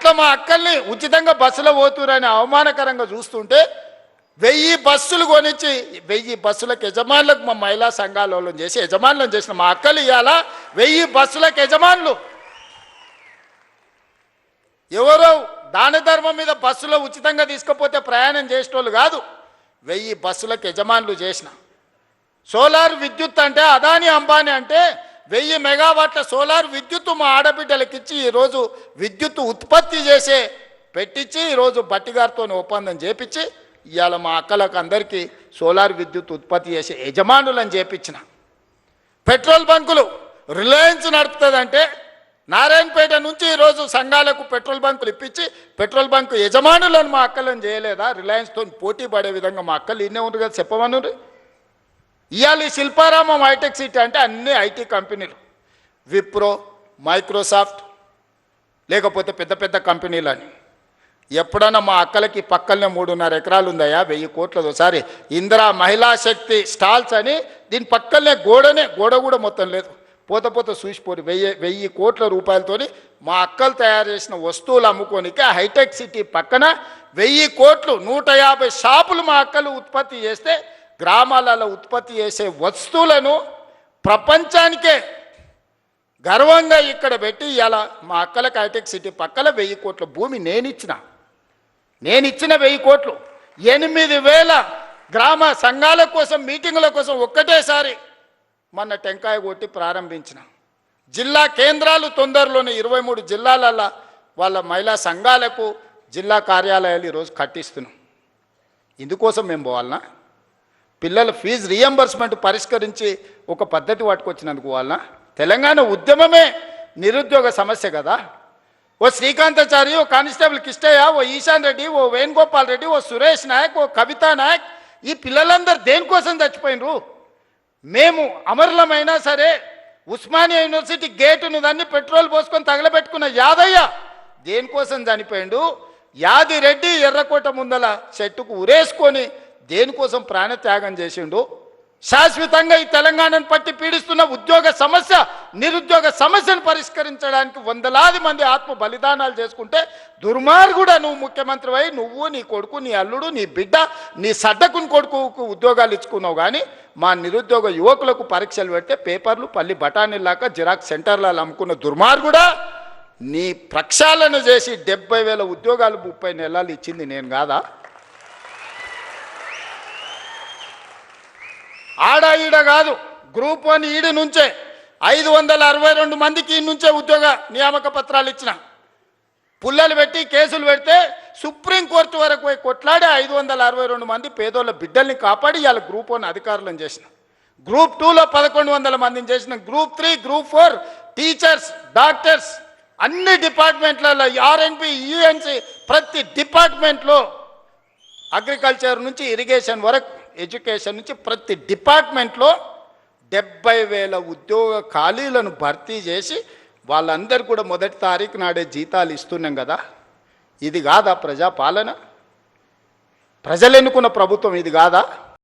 ఇంట్లో మా అక్కల్ని ఉచితంగా బస్సులో పోతురని అవమానకరంగా చూస్తుంటే 1000 బస్సులు కొనిచ్చి 1000 బస్సులకు యజమానులకు మా మహిళా సంఘాలలో చేసి యజమానులను చేసిన మా అక్కలు ఇవాళ 1000 బస్సులకు యజమానులు. ఎవరో దాన ధర్మం మీద బస్సులో ఉచితంగా తీసుకపోతే ప్రయాణం చేసేటోళ్ళు కాదు, 1000 బస్సులకు యజమానులు చేసిన. సోలార్ విద్యుత్ అంటే అదాని అంబానీ అంటే 1000 మెగావాట్ల సోలార్ విద్యుత్తు మా ఆడబిడ్డలకు ఇచ్చి ఈరోజు విద్యుత్ ఉత్పత్తి చేసే పెట్టించి ఈరోజు బట్టిగారితో ఒప్పందం చేపించి ఇవాళ మా అక్కలకు అందరికీ సోలార్ విద్యుత్ ఉత్పత్తి చేసే యజమానులను చేపించిన. పెట్రోల్ బంకులు రిలయన్స్ నడుపుతుందంటే నారాయణపేట నుంచి ఈరోజు సంఘాలకు పెట్రోల్ బంకులు ఇప్పించి పెట్రోల్ బంకు యజమానులను మా అక్కలను చేయలేదా? రిలయన్స్తో పోటీ పడే విధంగా మా అక్కలు ఇన్నే ఉంది కదా, చెప్పమను. ఇవాళ ఈ శిల్పారామం హైటెక్ సిటీ అంటే అన్ని ఐటీ కంపెనీలు, విప్రో, మైక్రోసాఫ్ట్, లేకపోతే పెద్ద పెద్ద కంపెనీలు అని. ఎప్పుడన్నా మా అక్కలకి పక్కనే 3.5 ఎకరాలు ఉందయా, 1000 కోట్లది. ఒకసారి ఇందిరా మహిళా శక్తి స్టాల్స్ అని దీని పక్కనే గోడ కూడా మొత్తం లేదు, పోత చూసిపోరు. 1000 కోట్ల రూపాయలతోని మా అక్కలు తయారు చేసిన వస్తువులు అమ్ముకోనికే హైటెక్ సిటీ పక్కన 1000 కోట్లు 150 షాపులు మా అక్కలు ఉత్పత్తి చేస్తే గ్రామాలలో ఉత్పత్తి చేసే వస్తువులను ప్రపంచానికే గర్వంగా ఇక్కడ పెట్టి ఇలా మా అక్కలకు హైటెక్ సిటీ పక్కన 1000 కోట్ల భూమి నేనిచ్చిన 1000 కోట్లు 8000 గ్రామ సంఘాల కోసం మీటింగుల కోసం ఒక్కటేసారి మొన్న టెంకాయ కొట్టి ప్రారంభించిన. జిల్లా కేంద్రాలు తొందరలోనే 23 జిల్లాలలో వాళ్ళ మహిళా సంఘాలకు జిల్లా కార్యాలయాలు ఈరోజు కట్టిస్తున్నాం. ఇందుకోసం మేము పోవాలనా? పిల్లల ఫీజు రియంబర్స్మెంట్ పరిష్కరించి ఒక పద్ధతి పట్టుకొచ్చినందుకు పోవాలనా? తెలంగాణ ఉద్యమమే నిరుద్యోగ సమస్య కదా. ఓ శ్రీకాంతాచారి, ఓ కానిస్టేబుల్ కిష్టయ్య, ఓ ఈశాన్ రెడ్డి, ఓ వేణుగోపాల్ రెడ్డి, ఓ సురేష్ నాయక్, ఓ కవితా నాయక్, ఈ పిల్లలందరూ దేనికోసం చచ్చిపోయినరు? మేము అమరులమైనా సరే ఉస్మానియా యూనివర్సిటీ గేటును దాన్ని పెట్రోల్ పోసుకొని తగలబెట్టుకున్న యాదయ్య దేనికోసం చనిపోయిండు? యాదిరెడ్డి ఎర్రకోట ముందల చెట్టుకు ఉరేసుకొని దేనికోసం ప్రాణత్యాగం చేసిండు? శాశ్వతంగా ఈ తెలంగాణను పట్టి పీడిస్తున్న ఉద్యోగ సమస్య, నిరుద్యోగ సమస్యను పరిష్కరించడానికి 100లాది మంది ఆత్మ బలిదానాలు చేసుకుంటే దుర్మార్గుడా నువ్వు ముఖ్యమంత్రి అయి నువ్వు, నీ కొడుకు, నీ అల్లుడు, నీ బిడ్డ, నీ సడ్డకుని కొడుకుకు ఉద్యోగాలు ఇచ్చుకున్నావు. కానీ మా నిరుద్యోగ యువకులకు పరీక్షలు పెడితే పేపర్లు పల్లి బఠానీలాగా జిరాక్స్ సెంటర్లలో అమ్ముకున్న దుర్మార్గుడా, నీ ప్రక్షాళన చేసి 70,000 ఉద్యోగాలు 30 నెలలు ఇచ్చింది నేను కాదా? ఆడ ఈడ కాదు, గ్రూప్ 1 ఈడి నుంచే 562 మందికి ఈ నుంచే ఉద్యోగ నియామక పత్రాలు ఇచ్చిన. పుల్లలు పెట్టి కేసులు పెడితే సుప్రీంకోర్టు వరకు పోయి కొట్లాడి 562 మంది పేదోళ్ళ బిడ్డల్ని కాపాడి ఇవాళ గ్రూప్ 1 అధికారులను చేసిన. గ్రూప్ 2లో 1100 మందిని చేసిన. గ్రూప్ 3, గ్రూప్ 4 టీచర్స్, డాక్టర్స్ అన్ని డిపార్ట్మెంట్లలో ఆర్ఎన్పి, యుఎన్సి ప్రతి డిపార్ట్మెంట్లో అగ్రికల్చర్ నుంచి ఇరిగేషన్ వరకు ఎడ్యుకేషన్ నుంచి ప్రతి డిపార్ట్మెంట్లో 70,000 ఉద్యోగ ఖాళీలను భర్తీ చేసి వాళ్ళందరూ కూడా 1వ తారీఖు నాడే జీతాలు ఇస్తున్నాం కదా. ఇది కాదా ప్రజాపాలన? ప్రజలు ఎన్నుకున్న ప్రభుత్వం ఇది కాదా?